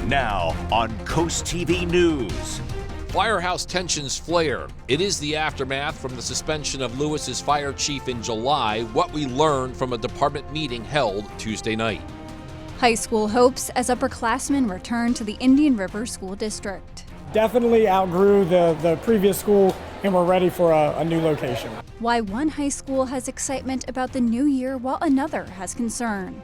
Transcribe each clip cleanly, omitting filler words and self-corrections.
Now on Coast TV News. Firehouse tensions flare. It is the aftermath from the suspension of Lewes's fire chief in July, what we learned from a department meeting held Tuesday night. High school hopes as upperclassmen return to the Indian River School District. Definitely outgrew the previous school and we're ready for a new location. Why one high school has excitement about the new year while another has concern.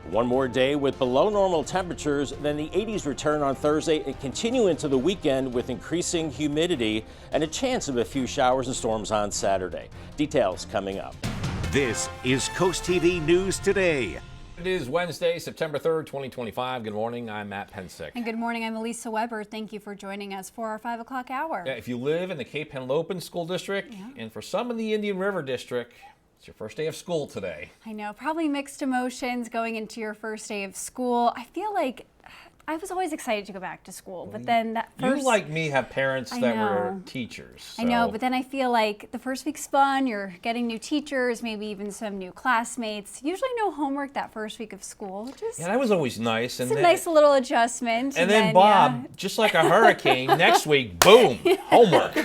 One more day with below normal temperatures, then the 80s return on Thursday and continue into the weekend with increasing humidity and a chance of a few showers and storms on Saturday. Details coming up. This is Coast TV News Today. It is Wednesday, September 3rd, 2025. Good morning, I'm Matt Pensick. And good morning, I'm Elisa Weber. Thank you for joining us for our 5 o'clock hour. Yeah, if you live in the Cape Henlopen School District and for some in the Indian River District, it's your first day of school today. I know, probably mixed emotions going into your first day of school. I feel like I was always excited to go back to school, but then that first... You, like me, have parents that were teachers. So. I know, but then I feel like the first week's fun, you're getting new teachers, maybe even some new classmates. Usually no homework that first week of school, which is... Yeah, that was always nice. It's a nice little adjustment. And then Bob, just like a hurricane, next week, boom, homework.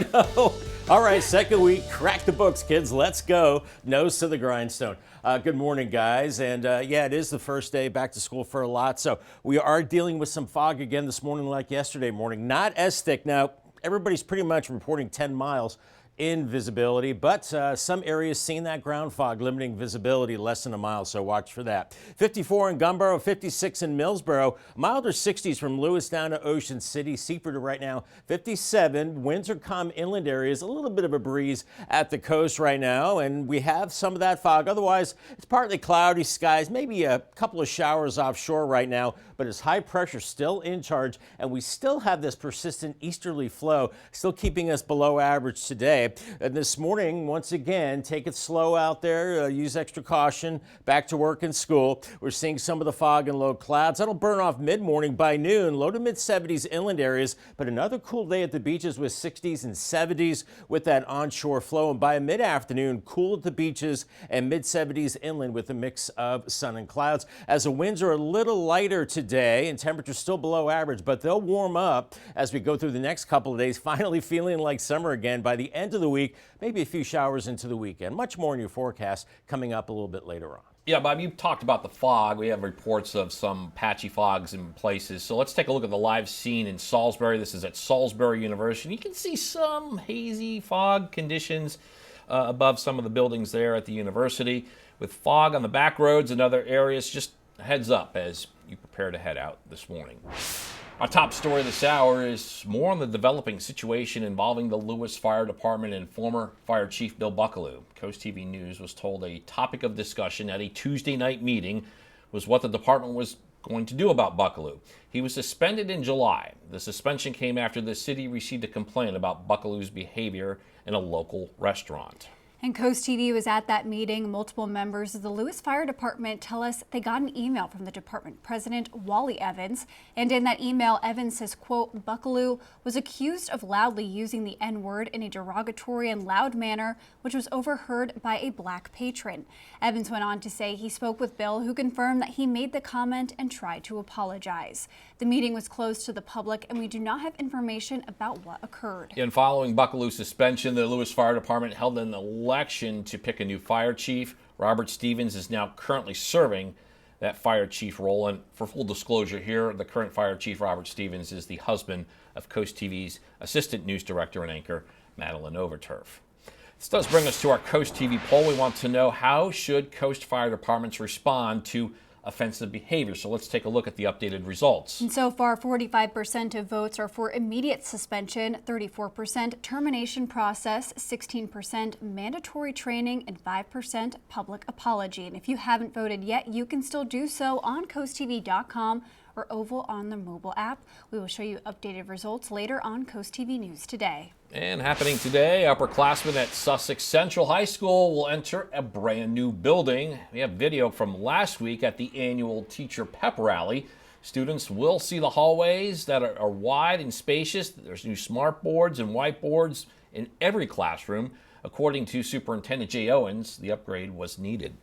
All right, second week, crack the books, kids. Let's go. Nose to the grindstone. Good morning, guys. And yeah, it is the first day back to school for a lot. So we are dealing with some fog again this morning like yesterday morning. Not as thick. Now, everybody's pretty much reporting 10 miles in visibility, but some areas seeing that ground fog limiting visibility less than a mile, so watch for that. 54 in Gumboro, 56 in Millsboro, milder 60s from Lewes down to Ocean City. Seaford right now 57. Winds are calm inland areas, a little bit of a breeze at the coast right now, and we have some of that fog. Otherwise, it's partly cloudy skies, maybe a couple of showers offshore right now, but it's high pressure still in charge, and we still have this persistent easterly flow still keeping us below average today. And this morning, once again, take it slow out there, use extra caution, back to work and school. We're seeing some of the fog and low clouds. That'll burn off mid-morning by noon, low to mid-70s inland areas, but another cool day at the beaches with 60s and 70s with that onshore flow. And by mid-afternoon, cool at the beaches and mid-70s inland with a mix of sun and clouds. As the winds are a little lighter today and temperatures still below average, but they'll warm up as we go through the next couple of days, finally feeling like summer again by the end of the week, maybe a few showers into the weekend. Much more in your forecast coming up a little bit later on. Yeah, Bob, you talked about the fog. We have reports of some patchy fogs in places. So let's take a look at the live scene in Salisbury. This is at Salisbury University. You can see some hazy fog conditions above some of the buildings there at the university. With fog on the back roads and other areas, just a heads up as you prepare to head out this morning. Our top story this hour is more on the developing situation involving the Lewes Fire Department and former Fire Chief Bill Buckaloo. Coast TV News was told a topic of discussion at a Tuesday night meeting was what the department was going to do about Buckaloo. He was suspended in July. The suspension came after the city received a complaint about Buckaloo's behavior in a local restaurant. And Coast TV was at that meeting. Multiple members of the Lewes Fire Department tell us they got an email from the department president, Wally Evans. And in that email, Evans says, quote, Buckaloo was accused of loudly using the N-word in a derogatory and loud manner, which was overheard by a black patron. Evans went on to say he spoke with Bill, who confirmed that he made the comment and tried to apologize. The meeting was closed to the public, and we do not have information about what occurred. And following Buckaloo's suspension, the Lewes Fire Department held an election to pick a new fire chief. Robert Stevens is now currently serving that fire chief role. And for full disclosure here, the current fire chief, Robert Stevens, is the husband of Coast TV's assistant news director and anchor, Madeline Overturf. This does bring us to our Coast TV poll. We want to know, how should Coast Fire Departments respond to offensive behavior? So let's take a look at the updated results. And so far, 45% of votes are for immediate suspension, 34% termination process, 16% mandatory training, and 5% public apology. And if you haven't voted yet, you can still do so on coasttv.com or Oval on the mobile app. We will show you updated results later on Coast TV News Today. And happening today, upperclassmen at Sussex Central High School will enter a brand new building. We have video from last week at the annual Teacher Pep Rally. Students will see the hallways that are wide and spacious. There's new smart boards and whiteboards in every classroom. According to Superintendent Jay Owens, the upgrade was needed.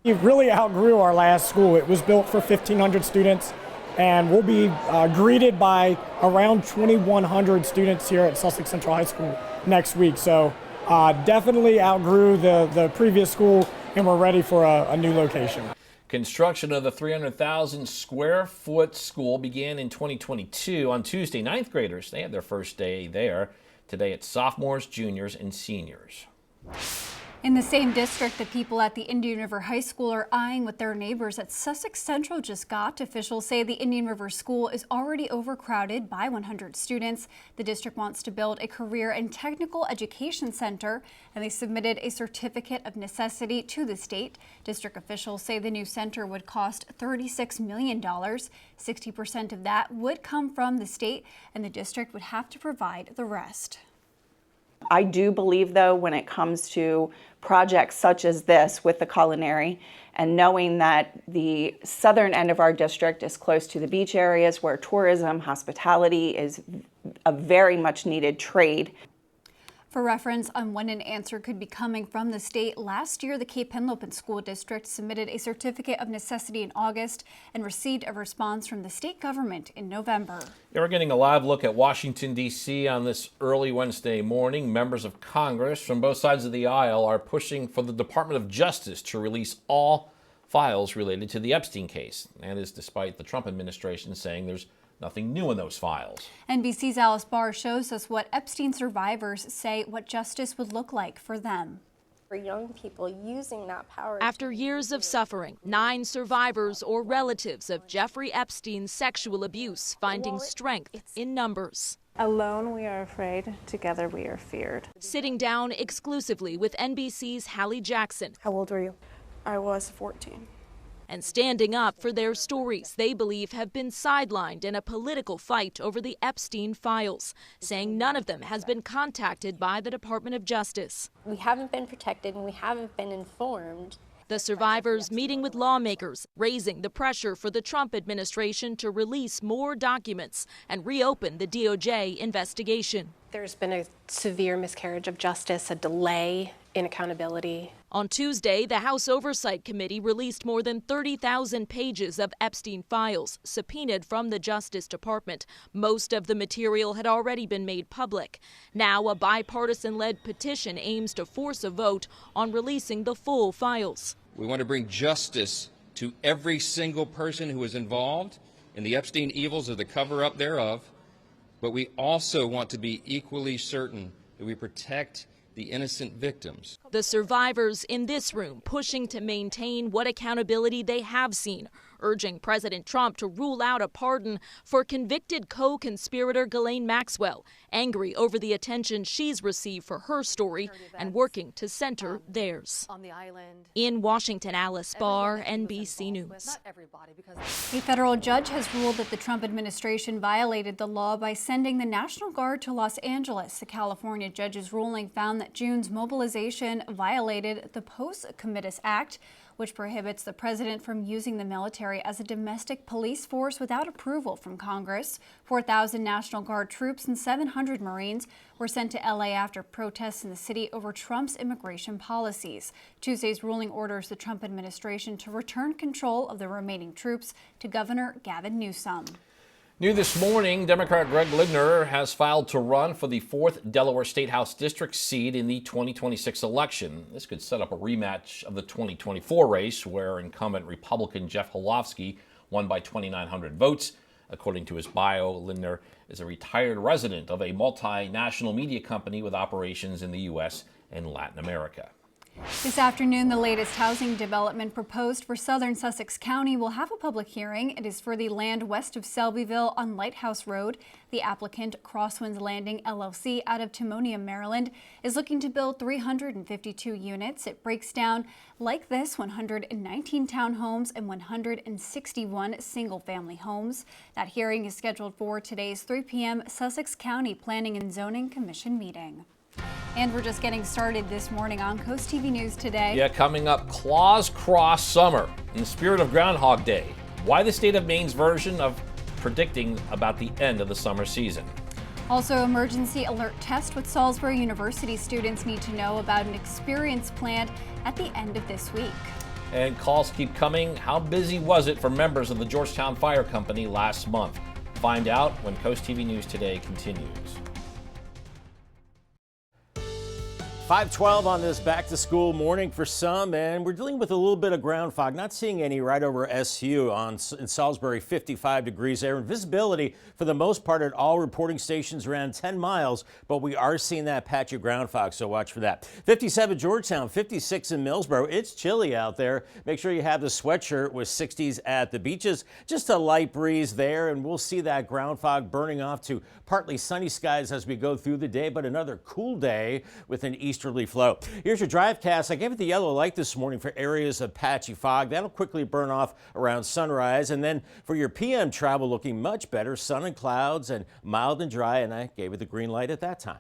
It really outgrew our last school. It was built for 1,500 students. and we'll be greeted by around 2,100 students here at Sussex Central High School next week. So definitely outgrew the previous school, and we're ready for a new location. Construction of the 300,000 square foot school began in 2022. On Tuesday, ninth graders, they had their first day there. Today it's sophomores, juniors, and seniors. In the same district, the people at the Indian River High School are eyeing what their neighbors at Sussex Central just got. Officials say the Indian River School is already overcrowded by 100 students. The district wants to build a career and technical education center, and they submitted a certificate of necessity to the state. District officials say the new center would cost $36 million. 60% of that would come from the state, and the district would have to provide the rest. I do believe, though, when it comes to projects such as this with the culinary, and knowing that the southern end of our district is close to the beach areas where tourism, hospitality is a very much needed trade. For reference on when an answer could be coming from the state, last year the Cape Henlopen School District submitted a certificate of necessity in August and received a response from the state government in November. Yeah, we're getting a live look at Washington, D.C. on this early Wednesday morning. Members of Congress from both sides of the aisle are pushing for the Department of Justice to release all files related to the Epstein case. That is despite the Trump administration saying there's nothing new in those files. NBC's Alice Barr shows us what Epstein survivors say what justice would look like for them. For young people using that power. After years of suffering, 9 survivors or relatives of Jeffrey Epstein's sexual abuse finding strength in numbers. Alone we are afraid, together we are feared. Sitting down exclusively with NBC's Hallie Jackson. How old were you? I was 14. And standing up for their stories they believe have been sidelined in a political fight over the Epstein files, saying none of them has been contacted by the Department of Justice. We haven't been protected and we haven't been informed. The survivors meeting with lawmakers, raising the pressure for the Trump administration to release more documents and reopen the DOJ investigation. There's been a severe miscarriage of justice, a delay in accountability. On Tuesday, the House Oversight Committee released more than 30,000 pages of Epstein files subpoenaed from the Justice Department. Most of the material had already been made public. Now, a bipartisan-led petition aims to force a vote on releasing the full files. We want to bring justice to every single person who was involved in the Epstein evils or the cover-up thereof, but we also want to be equally certain that we protect the innocent victims. The survivors in this room pushing to maintain what accountability they have seen, urging President Trump to rule out a pardon for convicted co-conspirator Ghislaine Maxwell, angry over the attention she's received for her story and working to center theirs. In Washington, Alice Barr, NBC News. A federal judge has ruled that the Trump administration violated the law by sending the National Guard to Los Angeles. The California judge's ruling found that June's mobilization violated the Post-Comitis Act, which prohibits the president from using the military as a domestic police force without approval from Congress. 4,000 National Guard troops and 700 Marines were sent to LA after protests in the city over Trump's immigration policies. Tuesday's ruling orders the Trump administration to return control of the remaining troops to Governor Gavin Newsom. New this morning, Democrat Greg Lindner has filed to run for the 4th Delaware State House District seat in the 2026 election. This could set up a rematch of the 2024 race, where incumbent Republican Jeff Holofsky won by 2,900 votes. According to his bio, Lindner is a retired resident of a multinational media company with operations in the U.S. and Latin America. This afternoon, the latest housing development proposed for southern Sussex County will have a public hearing. It is for the land west of Selbyville on Lighthouse Road. The applicant, Crosswinds Landing LLC out of Timonium, Maryland, is looking to build 352 units. It breaks down like this: 119 townhomes and 161 single-family homes. That hearing is scheduled for today's 3 p.m. Sussex County Planning and Zoning Commission meeting. And we're just getting started this morning on CoastTV News Today. Yeah, coming up, Claus Cross Summer in the spirit of Groundhog Day. Why the state of Maine's version of predicting about the end of the summer season. Also, emergency alert test what Salisbury University students need to know about an experience planned at the end of this week. And calls keep coming. How busy was it for members of the Georgetown Fire Company last month? Find out when Coast TV News Today continues. 5:12 on this back-to-school morning for some, and we're dealing with a little bit of ground fog. Not seeing any right over SU in Salisbury, 55 degrees there. And visibility, for the most part, at all reporting stations around 10 miles, but we are seeing that patch of ground fog, so watch for that. 57 Georgetown, 56 in Millsboro. It's chilly out there. Make sure you have the sweatshirt with 60s at the beaches. Just a light breeze there, and we'll see that ground fog burning off to partly sunny skies as we go through the day, but another cool day with an easterly flow. Here's your drivecast. I gave it the yellow light this morning for areas of patchy fog. That'll quickly burn off around sunrise. And then for your PM travel, looking much better. Sun and clouds and mild and dry. And I gave it the green light at that time.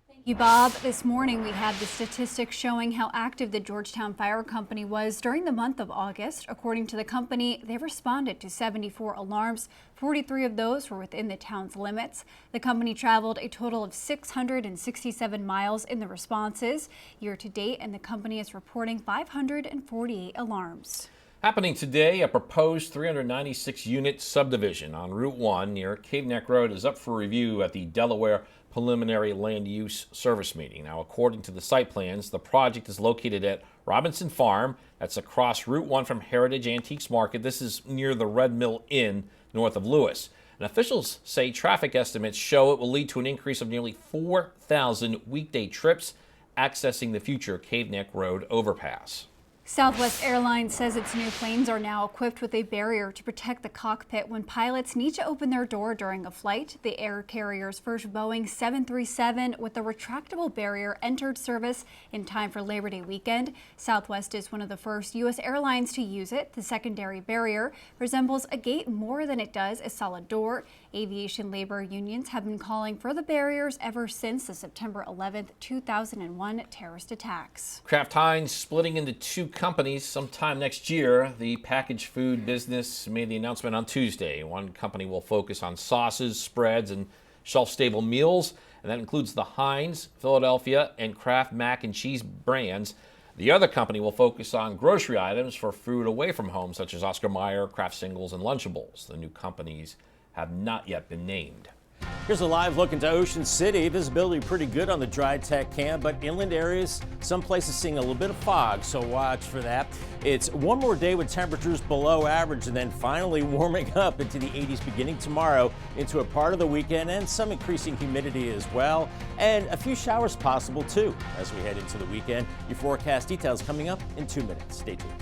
Thank you, Bob. This morning we had the statistics showing how active the Georgetown Fire Company was during the month of August. According to the company, they responded to 74 alarms. 43 of those were within the town's limits. The company traveled a total of 667 miles in the responses year to date, and the company is reporting 548 alarms. Happening today, a proposed 396-unit subdivision on Route 1 near Cave Neck Road is up for review at the Delaware Preliminary Land Use Service meeting. Now, according to the site plans, the project is located at Robinson Farm. That's across Route 1 from Heritage Antiques Market. This is near the Red Mill Inn, north of Lewes. And officials say traffic estimates show it will lead to an increase of nearly 4,000 weekday trips accessing the future Cave Neck Road overpass. Southwest Airlines says its new planes are now equipped with a barrier to protect the cockpit when pilots need to open their door during a flight. The air carrier's first Boeing 737 with a retractable barrier entered service in time for Labor Day weekend. Southwest is one of the first U.S. airlines to use it. The secondary barrier resembles a gate more than it does a solid door. Aviation labor unions have been calling for the barriers ever since the September 11th, 2001 terrorist attacks. Kraft Heinz splitting into two companies sometime next year. The packaged food business made the announcement on Tuesday. One company will focus on sauces, spreads, and shelf-stable meals, and that includes the Heinz, Philadelphia, and Kraft Mac and Cheese brands. The other company will focus on grocery items for food away from home, such as Oscar Mayer, Kraft Singles, and Lunchables. The new companies have not yet been named. Here's a live look into Ocean City. Visibility pretty good on the dry tech cam, but inland areas, some places seeing a little bit of fog, so watch for that. It's one more day with temperatures below average and then finally warming up into the 80s beginning tomorrow into a part of the weekend, and some increasing humidity as well, and a few showers possible too as we head into the weekend. Your forecast details coming up in 2 minutes. Stay tuned.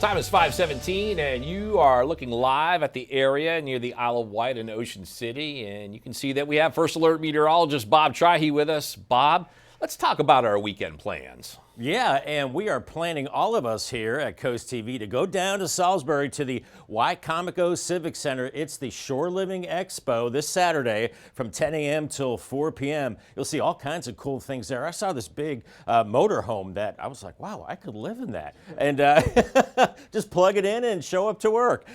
Time is 5:17, and you are looking live at the area near the Isle of Wight in Ocean City, and you can see that we have First Alert meteorologist Bob Trihey with us. Bob, let's talk about our weekend plans. Yeah, and we are planning, all of us here at Coast TV, to go down to Salisbury to the Wycomico Civic Center. It's the Shore Living Expo this Saturday from 10 a.m. till 4 p.m. You'll see all kinds of cool things there. I saw this big motorhome that I was like, wow, I could live in that. And just plug it in and show up to work.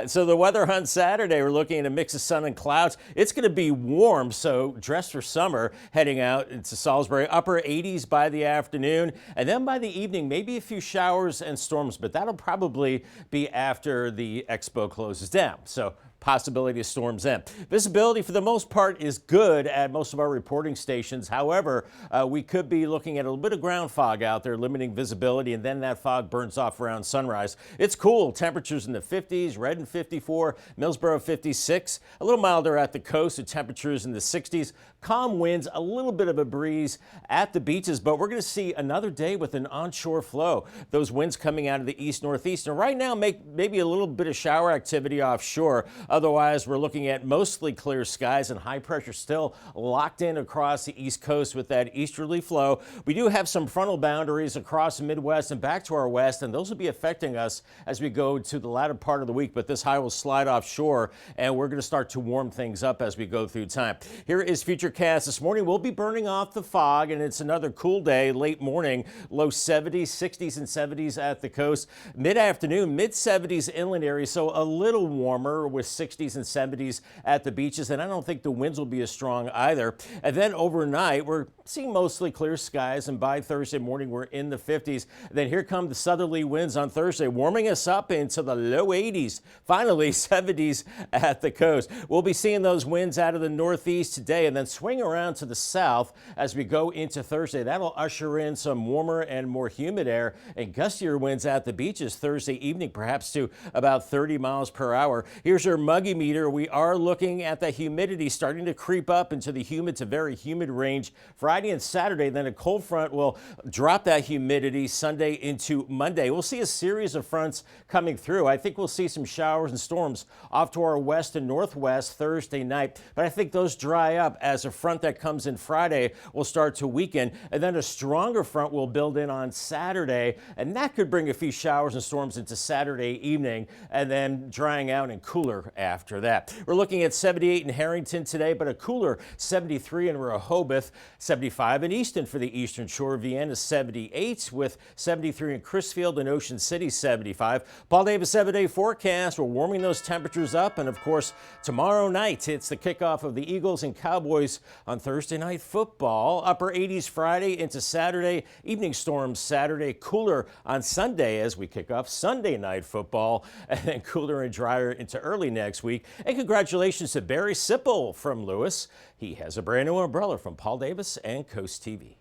So the weather on Saturday, we're looking at a mix of sun and clouds. It's going to be warm, so dress for summer heading out into Salisbury. Upper 80s by the afternoon. And then by the evening, maybe a few showers and storms, but that'll probably be after the expo closes down. So possibility of storms then. Visibility for the most part is good at most of our reporting stations. However, we could be looking at a little bit of ground fog out there, limiting visibility, and then that fog burns off around sunrise. It's cool. Temperatures in the 50s, Redden 54, Millsboro 56. A little milder at the coast with temperatures in the 60s. Calm winds, a little bit of a breeze at the beaches, but we're going to see another day with an onshore flow. Those winds coming out of the east-northeast. And right now, maybe a little bit of shower activity offshore. Otherwise, we're looking at mostly clear skies and high pressure still locked in across the East Coast with that easterly flow. We do have some frontal boundaries across the Midwest and back to our west, and those will be affecting us as we go to the latter part of the week. But this high will slide offshore, and we're going to start to warm things up as we go through time. Here is Futurecast this morning. We'll be burning off the fog, and it's another cool day, late morning, low 70s, 60s and 70s at the coast. Mid-afternoon, mid-70s inland areas, so a little warmer with 60s and 70s at the beaches, and I don't think the winds will be as strong either. And then overnight, we're seeing mostly clear skies, and by Thursday morning, we're in the 50s. Then here come the southerly winds on Thursday, warming us up into the low 80s, finally 70s at the coast. We'll be seeing those winds out of the northeast today and then swing around to the south as we go into Thursday. That'll usher in some warmer and more humid air and gustier winds at the beaches Thursday evening, perhaps to about 30 miles per hour. Here's your muggy meter. We are looking at the humidity starting to creep up into the humid to very humid range Friday and Saturday. Then a cold front will drop that humidity Sunday into Monday. We'll see a series of fronts coming through. I think we'll see some showers and storms off to our west and northwest Thursday night, but I think those dry up as a front that comes in Friday will start to weaken, and then a stronger front will build in on Saturday, and that could bring a few showers and storms into Saturday evening, and then drying out and cooler after that. We're looking at 78 in Harrington today, but a cooler 73 in Rehoboth, 75 in Easton for the Eastern Shore. Vienna 78 with 73 in Crisfield and Ocean City 75. Paul Davis 7-day forecast. We're warming those temperatures up, and of course tomorrow night it's the kickoff of the Eagles and Cowboys on Thursday Night Football. Upper 80s Friday into Saturday. Evening storms Saturday. Cooler on Sunday as we kick off Sunday Night Football, and then cooler and drier into early next week. And congratulations to Barry Sipple from Lewes. He has a brand new umbrella from Paul Davis and Coast TV.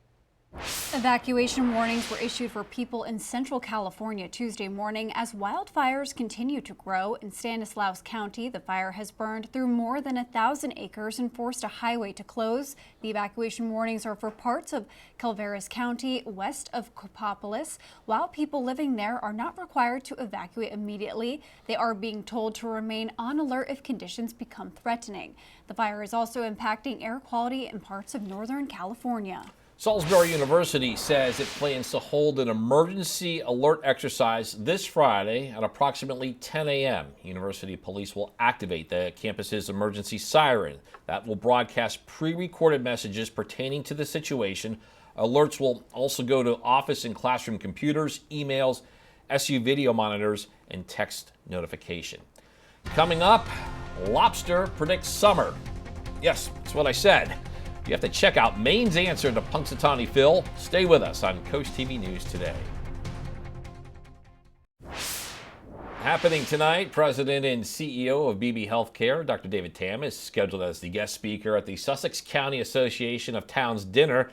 Evacuation warnings were issued for people in Central California Tuesday morning as wildfires continue to grow. In Stanislaus County, the fire has burned through more than 1,000 acres and forced a highway to close. The evacuation warnings are for parts of Calaveras County west of Copapolis. While people living there are not required to evacuate immediately, they are being told to remain on alert if conditions become threatening. The fire is also impacting air quality in parts of Northern California. Salisbury University says it plans to hold an emergency alert exercise this Friday at approximately 10 a.m. University police will activate the campus's emergency siren. That will broadcast pre-recorded messages pertaining to the situation. Alerts will also go to office and classroom computers, emails, SU video monitors, and text notification. Coming up, lobster predicts summer. Yes, that's what I said. You have to check out Maine's answer to Punxsutawney Phil. Stay with us on Coast TV News Today. Happening tonight, President and CEO of BB Healthcare, Dr. David Tam, is scheduled as the guest speaker at the Sussex County Association of Towns dinner.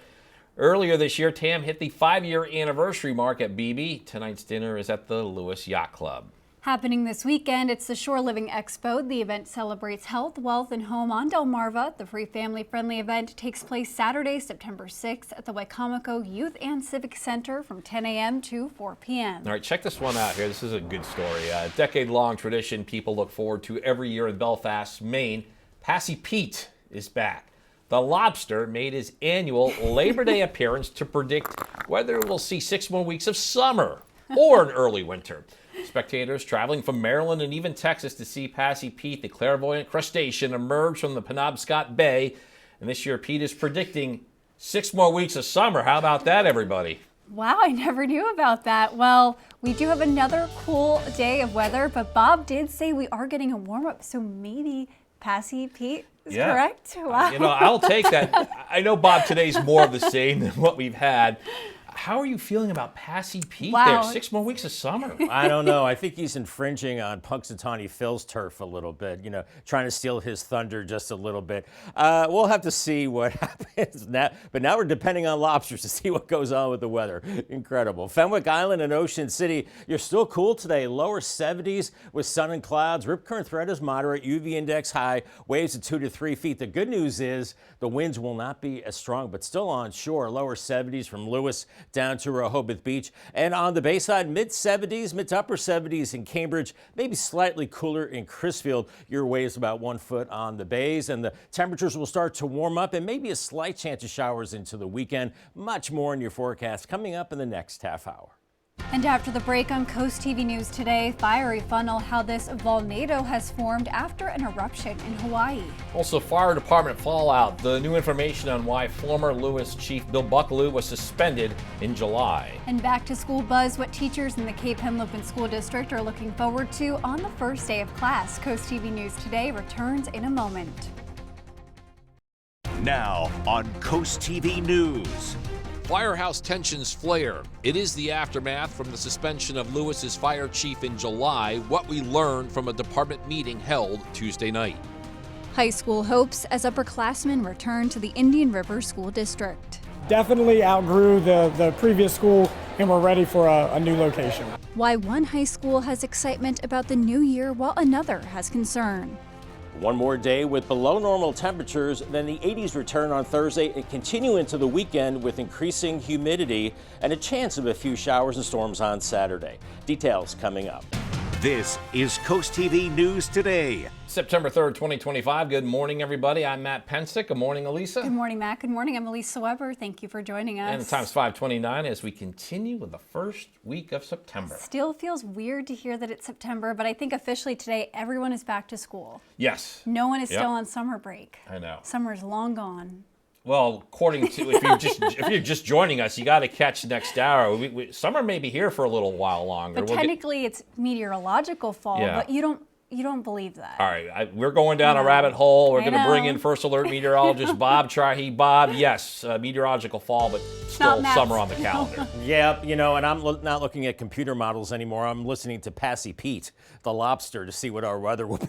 Earlier this year, Tam hit the 5-year anniversary mark at BB. Tonight's dinner is at the Lewes Yacht Club. Happening this weekend, it's the Shore Living Expo. The event celebrates health, wealth, and home on Delmarva. The free family-friendly event takes place Saturday, September 6th at the Wicomico Youth and Civic Center from 10 a.m. to 4 p.m. All right, check this one out here. This is a good story. A decade-long tradition people look forward to every year in Belfast, Maine. Passy Pete is back. The lobster made his annual Labor Day appearance to predict whether we'll see 6 more weeks of summer or an early winter. Spectators traveling from Maryland and even Texas to see Passy Pete, the clairvoyant crustacean, emerge from the Penobscot Bay. And this year, Pete is predicting 6 more weeks of summer. How about that, everybody? Wow, I never knew about that. Well, we do have another cool day of weather, but Bob did say we are getting a warm-up, so maybe Passy Pete is correct. Wow. I'll take that. I know, Bob, today's more of the same than what we've had. How are you feeling about Passy Pete there? 6 more weeks of summer. I don't know. I think he's infringing on Punxsutawney Phil's turf a little bit, trying to steal his thunder just a little bit. We'll have to see what happens now. But now we're depending on lobsters to see what goes on with the weather. Incredible. Fenwick Island and Ocean City, you're still cool today. Lower 70s with sun and clouds. Rip current threat is moderate. UV index high. Waves of 2 to 3 feet. The good news is the winds will not be as strong, but still on shore. Lower 70s from Lewes down to Rehoboth Beach. And on the bayside, mid-70s, mid to upper 70s in Cambridge, maybe slightly cooler in Crisfield. Your waves about 1 foot on the bays, and the temperatures will start to warm up and maybe a slight chance of showers into the weekend. Much more in your forecast coming up in the next half hour. And after the break on Coast TV News today, fiery funnel how this volcano has formed after an eruption in Hawaii. Also, fire department fallout. The new information on why former Lewes Chief Bill Buckaloo was suspended in July. And back to school buzz, what teachers in the Cape Henlopen School District are looking forward to on the first day of class. Coast TV News Today returns in a moment. Now on Coast TV News. Firehouse tensions flare. It is the aftermath from the suspension of Lewes's fire chief in July, what we learned from a department meeting held Tuesday night. High school hopes as upperclassmen return to the Indian River School District. Definitely outgrew the previous school and we're ready for a new location. Why one high school has excitement about the new year while another has concern. One more day with below normal temperatures, then the 80s return on Thursday and continue into the weekend with increasing humidity and a chance of a few showers and storms on Saturday. Details coming up. This is Coast TV News Today. September 3rd, 2025. Good morning, everybody. I'm Matt Pensick. Good morning, Elisa. Good morning, Matt. Good morning. I'm Elisa Weber. Thank you for joining us. And the time's 5:29 as we continue with the first week of September. Still feels weird to hear that it's September, but I think officially today everyone is back to school. Yes. No one is still on summer break. I know. Summer's long gone. Well, according to if you're just joining us, you got to catch next hour. Summer may be here for a little while longer. But technically, it's meteorological fall. Yeah. But you don't believe that. All right, we're going down a rabbit hole. We're going to bring in first alert meteorologist Bob Trahi. Bob, yes, meteorological fall, but still summer on the calendar. Yep, and I'm not looking at computer models anymore. I'm listening to Passy Pete, the lobster, to see what our weather will be.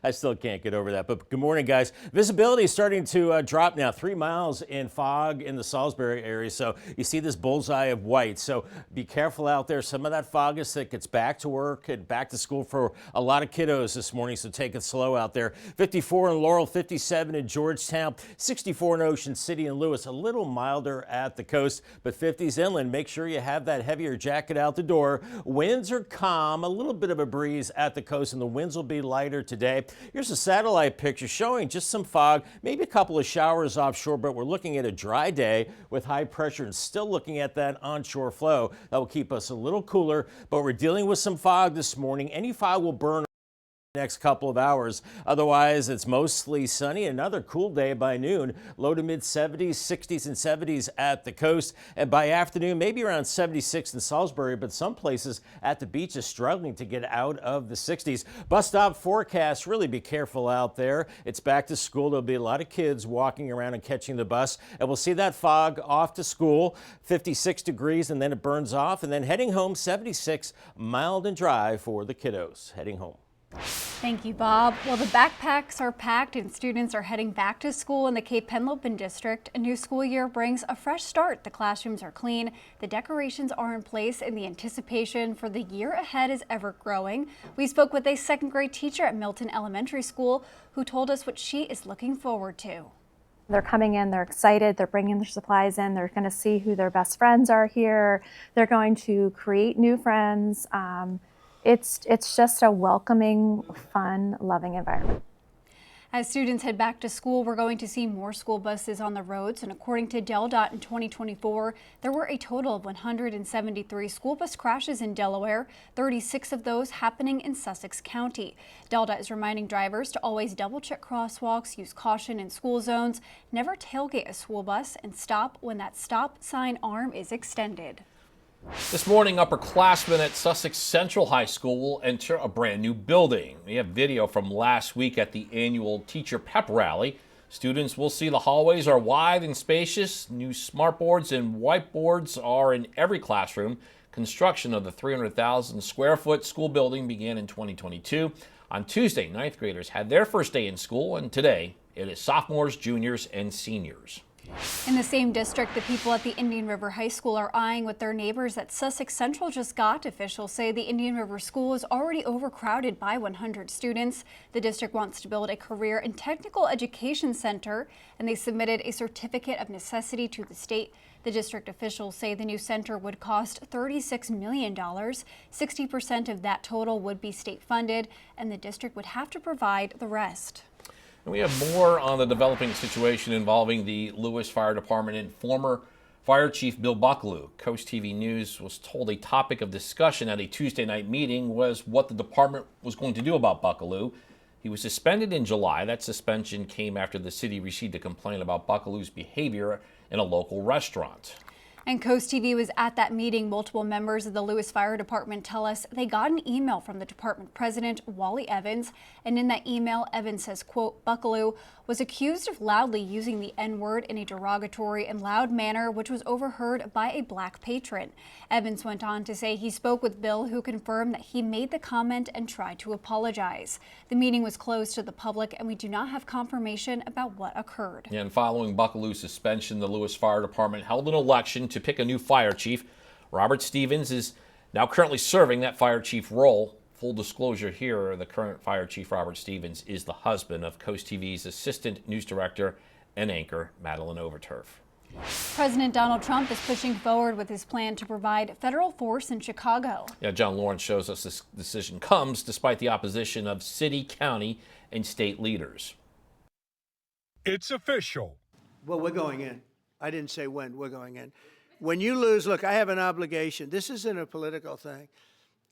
I still can't get over that. But good morning, guys. Visibility is starting to drop now. 3 miles in fog in the Salisbury area. So you see this bullseye of white. So be careful out there. Some of that fog is thick. It's back to work and back to school for a lot of kiddos this morning. So take it slow out there. 54 in Laurel, 57 in Georgetown, 64 in Ocean City and Lewes. A little milder at the coast, but 50s inland. Make sure you have that heavier jacket out the door. Winds are calm. A little bit of a breeze at the coast, and the winds will be lighter today. Here's a satellite picture showing just some fog, maybe a couple of showers offshore, but we're looking at a dry day with high pressure and still looking at that onshore flow. That will keep us a little cooler, but we're dealing with some fog this morning. Any fog will burn next couple of hours. Otherwise, it's mostly sunny. Another cool day by noon. Low to mid 70s, 60s and 70s at the coast. And by afternoon, maybe around 76 in Salisbury, but some places at the beach is struggling to get out of the 60s. Bus stop forecast, really be careful out there. It's back to school. There'll be a lot of kids walking around and catching the bus. And we'll see that fog off to school, 56 degrees, and then it burns off. And then heading home, 76, mild and dry for the kiddos heading home. Thank you, Bob. Well, the backpacks are packed and students are heading back to school in the Cape Henlopen district. A new school year brings a fresh start. The classrooms are clean, the decorations are in place, and the anticipation for the year ahead is ever growing. We spoke with a second grade teacher at Milton Elementary School who told us what she is looking forward to. They're coming in, they're excited, they're bringing their supplies in, they're going to see who their best friends are here, they're going to create new friends. It's just a welcoming, fun, loving environment. As students head back to school, we're going to see more school buses on the roads. And according to DelDOT in 2024, there were a total of 173 school bus crashes in Delaware, 36 of those happening in Sussex County. DelDOT is reminding drivers to always double-check crosswalks, use caution in school zones, never tailgate a school bus, and stop when that stop sign arm is extended. This morning, upperclassmen at Sussex Central High School will enter a brand new building. We have video from last week at the annual Teacher Pep Rally. Students will see the hallways are wide and spacious. New smartboards and whiteboards are in every classroom. Construction of the 300,000 square foot school building began in 2022. On Tuesday, 9th graders had their first day in school, and today it is sophomores, juniors, and seniors. In the same district, the people at the Indian River High School are eyeing what their neighbors at Sussex Central just got. Officials say the Indian River School is already overcrowded by 100 students. The district wants to build a career and technical education center, and they submitted a certificate of necessity to the state. The district officials say the new center would cost $36 million. 60% of that total would be state funded, and the district would have to provide the rest. And we have more on the developing situation involving the Lewes Fire Department and former Fire Chief Bill Buckaloo, Coast TV News, was told a topic of discussion at a Tuesday night meeting was what the department was going to do about Buckaloo. He was suspended in July. That suspension came after the city received a complaint about Buckaloo's behavior in a local restaurant. And Coast TV was at that meeting. Multiple members of the Lewes Fire Department tell us they got an email from the department president, Wally Evans. And in that email, Evans says, quote, Buckaloo was accused of loudly using the N-word in a derogatory and loud manner, which was overheard by a black patron. Evans went on to say he spoke with Bill, who confirmed that he made the comment and tried to apologize. The meeting was closed to the public, and we do not have confirmation about what occurred. And following Buckaloo's suspension, the Lewes Fire Department held an election to pick a new fire chief. Robert Stevens is now currently serving that fire chief role. Full disclosure here, the current fire chief, Robert Stevens, is the husband of Coast TV's assistant news director and anchor, Madeline Overturf. President Donald Trump is pushing forward with his plan to provide federal force in Chicago. Yeah, John Lawrence shows us this decision comes despite the opposition of city, county, and state leaders. It's official. Well, we're going in. I didn't say when. We're going in. When you lose, look, I have an obligation. This isn't a political thing.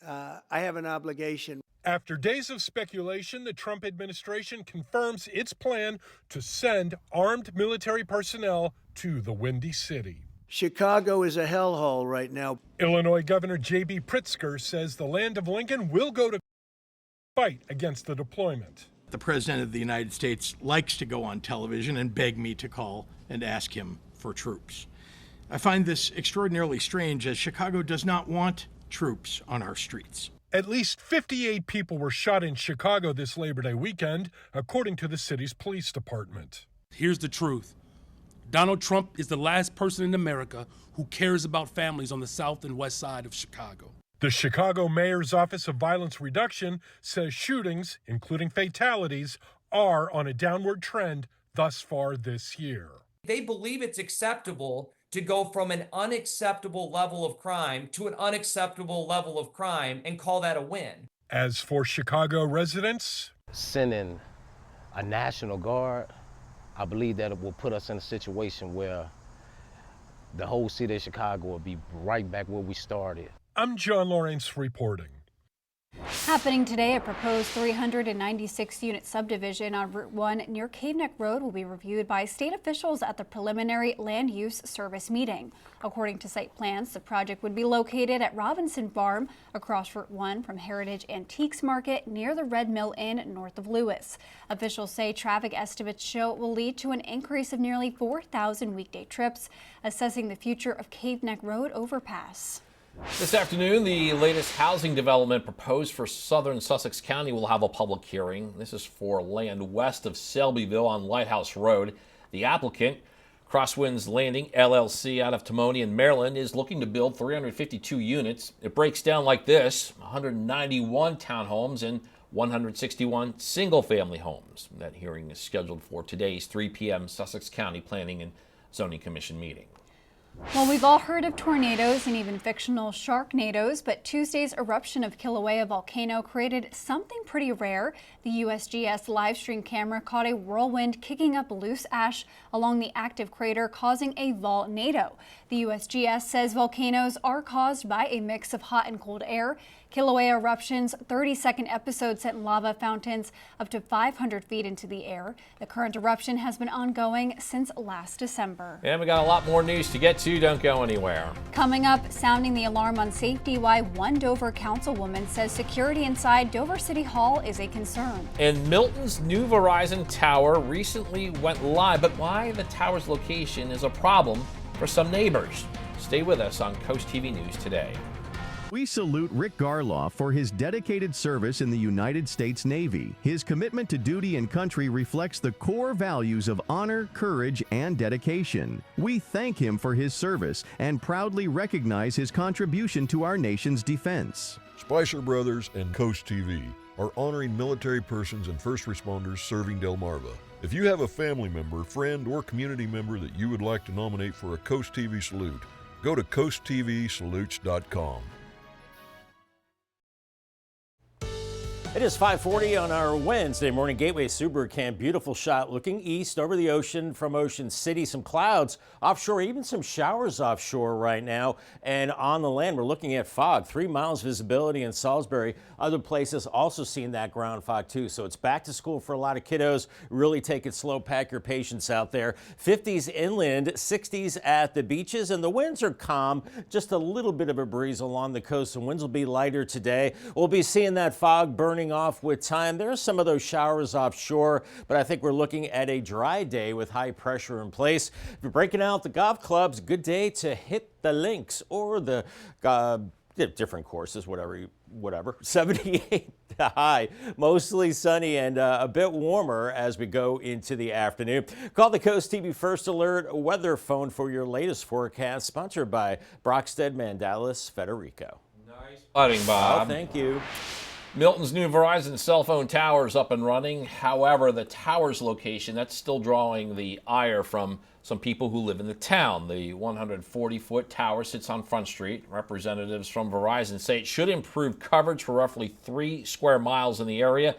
I have an obligation. After days of speculation, the Trump administration confirms its plan to send armed military personnel to the Windy City. Chicago is a hellhole right now. Illinois Governor J.B. Pritzker says the land of Lincoln will go to fight against the deployment. The President of the United States likes to go on television and beg me to call and ask him for troops. I find this extraordinarily strange, as Chicago does not want troops on our streets. At least 58 people were shot in Chicago this Labor Day weekend, according to the city's police department. Here's the truth. Donald Trump is the last person in America who cares about families on the south and west side of Chicago. The Chicago Mayor's Office of Violence Reduction says shootings, including fatalities, are on a downward trend thus far this year. They believe it's acceptable to go from an unacceptable level of crime to an unacceptable level of crime and call that a win. As for Chicago residents, sending a National Guard, I believe that it will put us in a situation where the whole city of Chicago will be right back where we started. I'm John Lawrence reporting. Happening today, a proposed 396-unit subdivision on Route 1 near Cave Neck Road will be reviewed by state officials at the preliminary land use service meeting. According to site plans, the project would be located at Robinson Farm across Route 1 from Heritage Antiques Market near the Red Mill Inn north of Lewes. Officials say traffic estimates show it will lead to an increase of nearly 4,000 weekday trips, assessing the future of Cave Neck Road overpass. This afternoon, the latest housing development proposed for southern Sussex County will have a public hearing. This is for land west of Selbyville on Lighthouse Road. The applicant, Crosswinds Landing LLC out of Timonian, Maryland, is looking to build 352 units. It breaks down like this: 191 townhomes and 161 single-family homes. That hearing is scheduled for today's 3 p.m. Sussex County Planning and Zoning Commission meeting. Well, we've all heard of tornadoes and even fictional sharknadoes, but Tuesday's eruption of Kilauea volcano created something pretty rare. The USGS live stream camera caught a whirlwind kicking up loose ash along the active crater, causing a volnado. The USGS says volcanoes are caused by a mix of hot and cold air. Kilauea eruption's 30-second episode sent lava fountains up to 500 feet into the air. The current eruption has been ongoing since last December. And we got a lot more news to get to. Don't go anywhere. Coming up, sounding the alarm on safety, why one Dover councilwoman says security inside Dover City Hall is a concern. And Milton's new Verizon tower recently went live, but why the tower's location is a problem for some neighbors. Stay with us on Coast TV News today. We salute Rick Garloff for his dedicated service in the United States Navy. His commitment to duty and country reflects the core values of honor, courage, and dedication. We thank him for his service and proudly recognize his contribution to our nation's defense. Spicer Brothers and Coast TV are honoring military persons and first responders serving Delmarva. If you have a family member, friend, or community member that you would like to nominate for a Coast TV salute, go to coasttvsalutes.com. It is 5:40 on our Wednesday morning. Gateway Subaru Camp, beautiful shot looking east over the ocean from Ocean City. Some clouds offshore, even some showers offshore right now. And on the land, we're looking at fog, 3 miles visibility in Salisbury. Other places also seeing that ground fog too. So it's back to school for a lot of kiddos. Really take it slow, pack your patience out there. 50s inland, 60s at the beaches, and the winds are calm. Just a little bit of a breeze along the coast, and winds will be lighter today. We'll be seeing that fog burning off with time. There are some of those showers offshore, but I think we're looking at a dry day with high pressure in place. If you're breaking out the golf clubs, good day to hit the links or the different courses, whatever. 78 high, mostly sunny and a bit warmer as we go into the afternoon. Call the Coast TV First Alert weather phone for your latest forecast, sponsored by Brockstead Mandalis Federico. Nice putting, Bob. Oh, thank you. Milton's new Verizon cell phone tower is up and running. However, the tower's location, that's still drawing the ire from some people who live in the town. The 140-foot tower sits on Front Street. Representatives from Verizon say it should improve coverage for roughly 3 square miles in the area.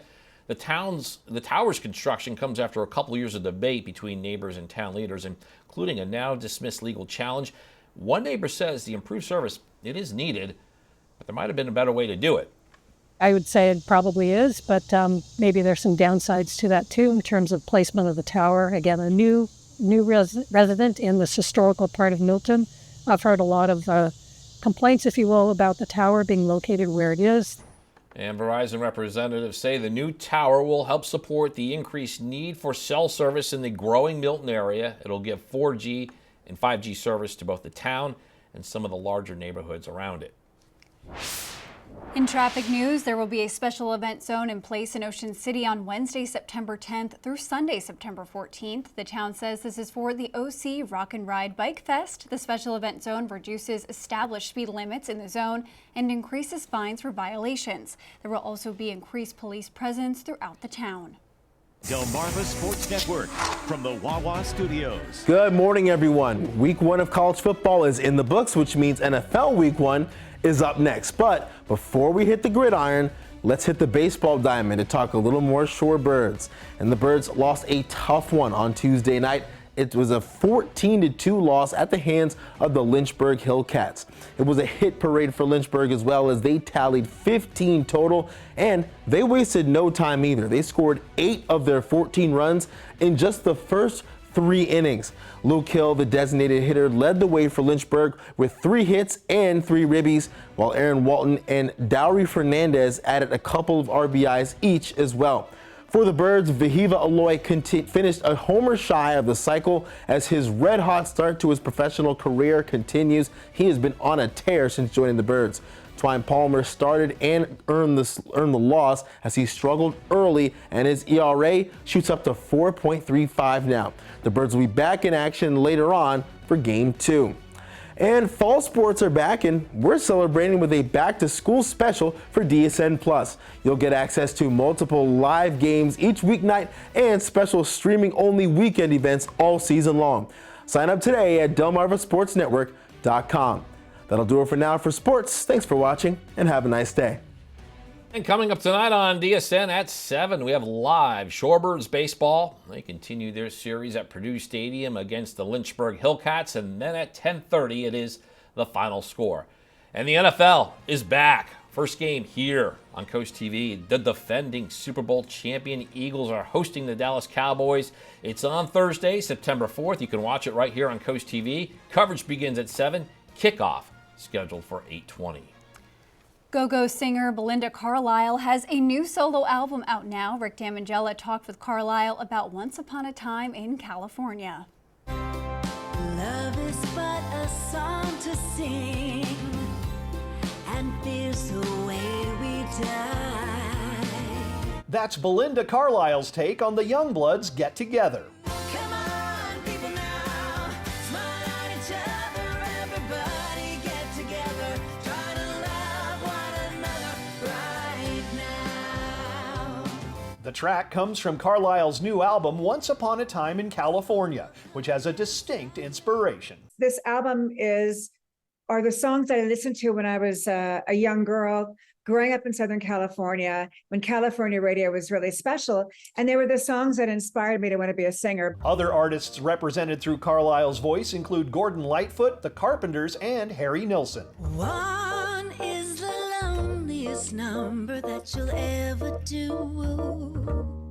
The tower's construction comes after a couple years of debate between neighbors and town leaders, including a now dismissed legal challenge. One neighbor says the improved service, it is needed, but there might have been a better way to do it. I would say it probably is, but maybe there's some downsides to that too in terms of placement of the tower. Again, a new resident in this historical part of Milton. I've heard a lot of complaints, if you will, about the tower being located where it is. And Verizon representatives say the new tower will help support the increased need for cell service in the growing Milton area. It'll give 4G and 5G service to both the town and some of the larger neighborhoods around it. In traffic news, there will be a special event zone in place in Ocean City on Wednesday, September 10th through Sunday, September 14th. The town says this is for the OC Rock and Ride Bike Fest. The special event zone reduces established speed limits in the zone and increases fines for violations. There will also be increased police presence throughout the town. Delmarva Sports Network from the Wawa Studios. Good morning, everyone. Week 1 of college football is in the books, which means NFL Week 1 is up next. But before we hit the gridiron, let's hit the baseball diamond to talk a little more Shorebirds. And the Birds lost a tough one on Tuesday night. It was a 14-2 loss at the hands of the Lynchburg Hillcats. It was a hit parade for Lynchburg as well, as they tallied 15 total, and they wasted no time either. They scored 8 of their 14 runs in just the first 3 innings. Luke Hill, the designated hitter, led the way for Lynchburg with 3 hits and 3 ribbies, while Aaron Walton and Dowry Fernandez added a couple of RBIs each as well. For the Birds, Vahiva Aloy finished a homer shy of the cycle as his red-hot start to his professional career continues. He has been on a tear since joining the Birds. Twine Palmer started and earned the loss as he struggled early, and his ERA shoots up to 4.35 now. The Birds will be back in action later on for Game 2. And fall sports are back, and we're celebrating with a back-to-school special for DSN Plus. You'll get access to multiple live games each weeknight and special streaming-only weekend events all season long. Sign up today at DelmarvaSportsNetwork.com. That'll do it for now for sports. Thanks for watching, and have a nice day. And coming up tonight on DSN at 7, we have live Shorebirds baseball. They continue their series at Purdue Stadium against the Lynchburg Hillcats, and then at 10:30 it is the final score. And the NFL is back. First game here on Coast TV. The defending Super Bowl champion Eagles are hosting the Dallas Cowboys. It's on Thursday, September 4th. You can watch it right here on Coast TV. Coverage begins at 7. Kickoff scheduled for 8:20. Go-Go singer Belinda Carlisle has a new solo album out now. Rick Damangella talked with Carlisle about Once Upon a Time in California. Love is but a song to sing, and feels the way we die. That's Belinda Carlisle's take on the Youngbloods' Get Together. Come on, people now, smile at each other, everybody get together, try to love one another right now. The track comes from Carlisle's new album, Once Upon a Time in California, which has a distinct inspiration. This album are the songs that I listened to when I was a young girl, growing up in Southern California, when California radio was really special, and they were the songs that inspired me to want to be a singer. Other artists represented through Carlisle's voice include Gordon Lightfoot, the Carpenters, and Harry Nilsson. One is the loneliest number that you'll ever do.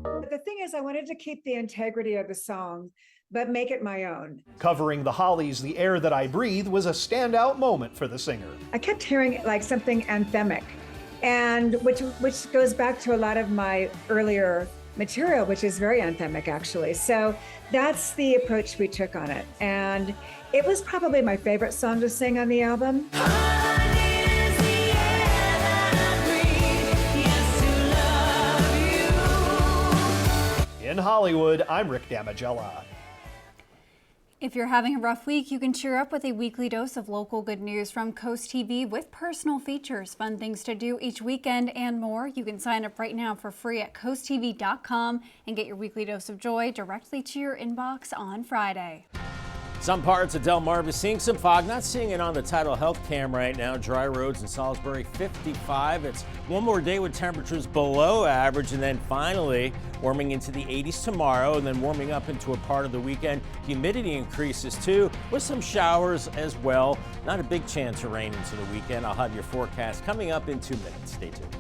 But the thing is, I wanted to keep the integrity of the song, but make it my own. Covering the Hollies' The Air That I Breathe was a standout moment for the singer. I kept hearing like something anthemic, and which goes back to a lot of my earlier material, which is very anthemic actually. So that's the approach we took on it. And it was probably my favorite song to sing on the album. In Hollywood, I'm Rick Damigella. If you're having a rough week, you can cheer up with a weekly dose of local good news from Coast TV with personal features, fun things to do each weekend, and more. You can sign up right now for free at coasttv.com and get your weekly dose of joy directly to your inbox on Friday. Some parts of Delmarva seeing some fog, not seeing it on the Tidal Health Cam right now. Dry roads in Salisbury, 55. It's one more day with temperatures below average, and then finally warming into the 80s tomorrow, and then warming up into a part of the weekend. Humidity increases too, with some showers as well. Not a big chance of rain into the weekend. I'll have your forecast coming up in 2 minutes. Stay tuned.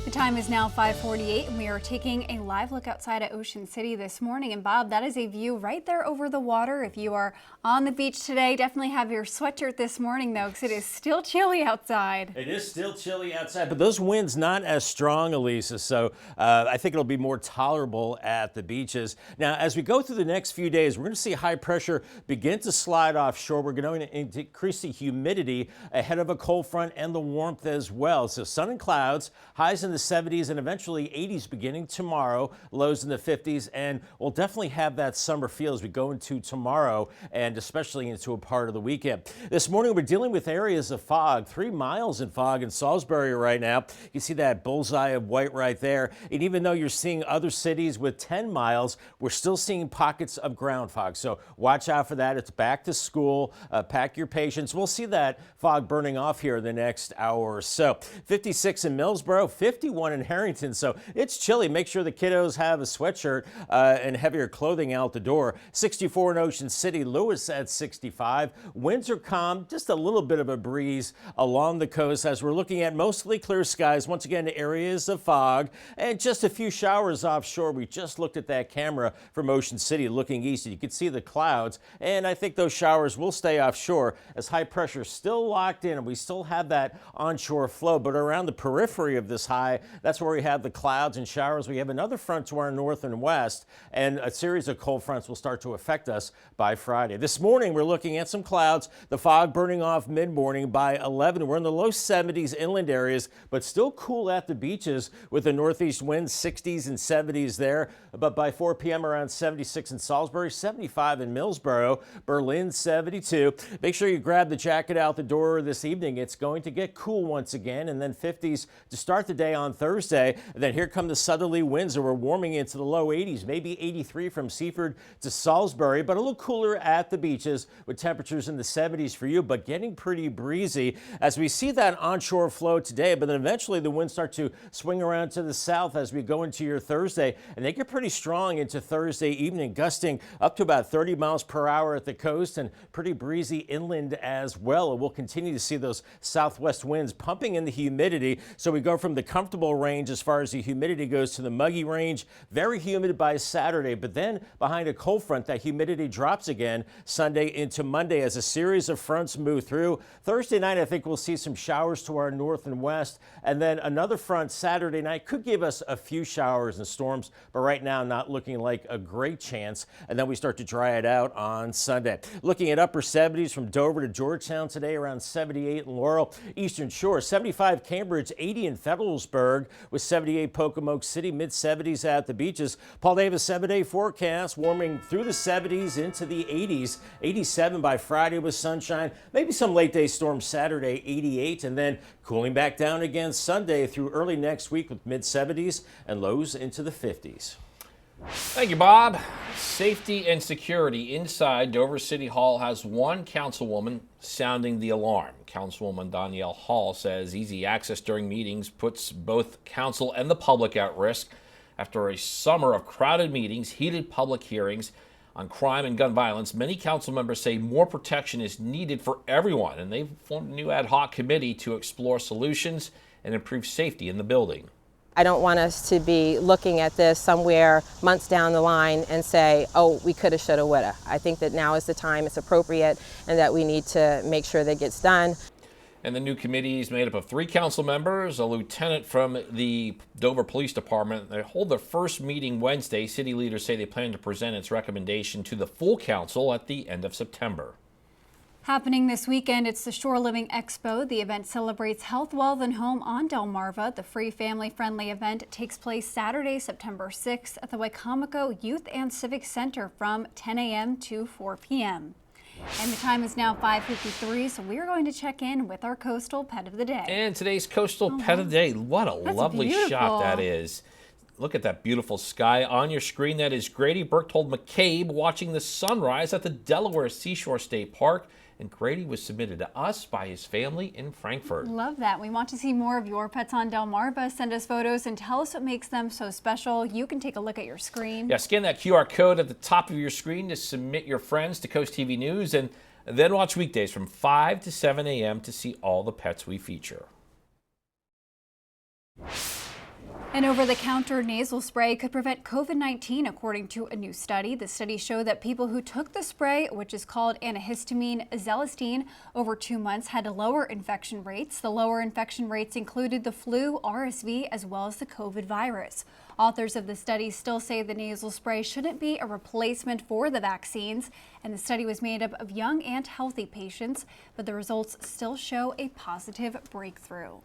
The time is now 5:48, and we are taking a live look outside at Ocean City this morning. And Bob, that is a view right there over the water. If you are on the beach today, definitely have your sweatshirt this morning, though, because it is still chilly outside. It is still chilly outside, but those winds not as strong, Elisa, so I think it'll be more tolerable at the beaches. Now, as we go through the next few days, we're going to see high pressure begin to slide offshore. We're going to increase the humidity ahead of a cold front and the warmth as well. So sun and clouds, highs in the 70s and eventually 80s beginning tomorrow, lows in the 50s, and we'll definitely have that summer feel as we go into tomorrow and especially into a part of the weekend. This morning we're dealing with areas of fog, 3 miles in fog in Salisbury right now. You see that bullseye of white right there, and even though you're seeing other cities with 10 miles, we're still seeing pockets of ground fog, so watch out for that. It's back to school. Pack your patience. We'll see that fog burning off here in the next hour or so. 56 in Millsboro, 51 in Harrington, so it's chilly. Make sure the kiddos have a sweatshirt and heavier clothing out the door. 64 in Ocean City, Lewes at 65. Winds are calm, just a little bit of a breeze along the coast as we're looking at mostly clear skies. Once again, areas of fog and just a few showers offshore. We just looked at that camera from Ocean City looking east, and you can see the clouds, and I think those showers will stay offshore as high pressure is still locked in and we still have that onshore flow. But around the periphery of this high, that's where we have the clouds and showers. We have another front to our north and west, and a series of cold fronts will start to affect us by Friday. This morning, we're looking at some clouds, the fog burning off mid-morning. By 11, we're in the low 70s inland areas, but still cool at the beaches with the northeast winds, 60s and 70s there. But by 4 p.m., around 76 in Salisbury, 75 in Millsboro, Berlin 72. Make sure you grab the jacket out the door this evening. It's going to get cool once again, and then 50s to start the day on Thursday. And then here come the southerly winds, and we're warming into the low 80s, maybe 83 from Seaford to Salisbury, but a little cooler at the beaches with temperatures in the 70s for you, but getting pretty breezy as we see that onshore flow today. But then eventually the winds start to swing around to the south as we go into your Thursday, and they get pretty strong into Thursday evening, gusting up to about 30 miles per hour at the coast and pretty breezy inland as well. And we'll continue to see those southwest winds pumping in the humidity. So we go from the comfortable range as far as the humidity goes to the muggy range, very humid by Saturday, but then behind a cold front, that humidity drops again Sunday into Monday as a series of fronts move through. Thursday night, I think we'll see some showers to our north and west, and then another front Saturday night could give us a few showers and storms, but right now not looking like a great chance, and then we start to dry it out on Sunday. Looking at upper 70s from Dover to Georgetown today, around 78 in Laurel. Eastern Shore, 75 Cambridge, 80 in Federalsburg, with 78 Pocomoke City, mid-70s at the beaches. Paul Davis 7-day forecast, warming through the 70s into the 80s. 87 by Friday with sunshine, maybe some late day storms Saturday, 88, and then cooling back down again Sunday through early next week with mid-70s and lows into the 50s. Thank you, Bob. Safety and security inside Dover City Hall has one councilwoman sounding the alarm. Councilwoman Danielle Hall says easy access during meetings puts both council and the public at risk. After a summer of crowded meetings, heated public hearings on crime and gun violence, many council members say more protection is needed for everyone, and they've formed a new ad hoc committee to explore solutions and improve safety in the building. I don't want us to be looking at this somewhere months down the line and say, oh, we coulda, shoulda, woulda. I think that now is the time, it's appropriate, and that we need to make sure that gets done. And the new committee is made up of 3 council members, a lieutenant from the Dover Police Department. They hold their first meeting Wednesday. City leaders say they plan to present its recommendation to the full council at the end of September. Happening this weekend, it's the Shore Living Expo. The event celebrates health, wealth, and home on Delmarva. The free family-friendly event takes place Saturday, September 6th at the Wicomico Youth and Civic Center from 10 a.m. to 4 p.m. And the time is now 5:53, so we're going to check in with our coastal pet of the day. And today's coastal pet of the day. What a lovely shot that is. Look at that beautiful sky on your screen. That is Grady Berchtold McCabe watching the sunrise at the Delaware Seashore State Park. And Grady was submitted to us by his family in Frankfurt. Love that. We want to see more of your pets on Delmarva. Send us photos and tell us what makes them so special. You can take a look at your screen. Yeah, scan that QR code at the top of your screen to submit your friends to Coast TV News, and then watch weekdays from 5 to 7 a.m. to see all the pets we feature. An over-the-counter nasal spray could prevent COVID-19, according to a new study. The study showed that people who took the spray, which is called antihistamine Zelastine, over 2 months had lower infection rates. The lower infection rates included the flu, RSV, as well as the COVID virus. Authors of the study still say the nasal spray shouldn't be a replacement for the vaccines, and the study was made up of young and healthy patients, but the results still show a positive breakthrough.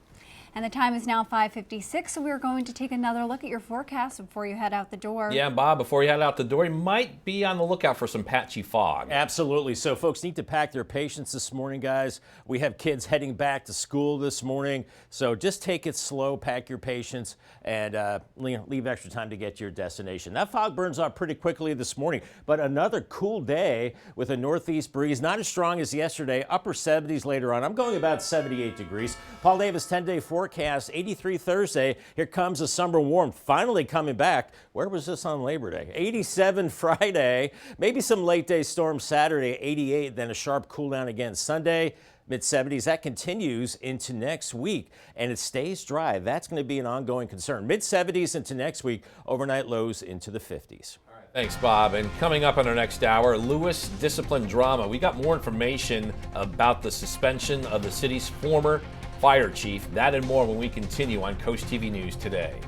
And the time is now 5:56, so we're going to take another look at your forecast before you head out the door. Yeah, Bob, before you head out the door, you might be on the lookout for some patchy fog. Absolutely. So folks need to pack their patience this morning, guys. We have kids heading back to school this morning, so just take it slow, pack your patience, and leave extra time to get to your destination. That fog burns off pretty quickly this morning, but another cool day with a northeast breeze, not as strong as yesterday, upper 70s later on. I'm going about 78 degrees. Paul Davis 10-day forecast, 83 Thursday. Here comes the summer warmth finally coming back. Where was this on Labor Day? 87 Friday, maybe some late day storms Saturday, 88, then a sharp cool down again Sunday. Mid-70s. That continues into next week, and it stays dry. That's going to be an ongoing concern. Mid-70s into next week, overnight lows into the 50s. Thanks, Bob. And coming up in our next hour, Lewes discipline drama. We got more information about the suspension of the city's former fire chief. That and more when we continue on Coast TV News today.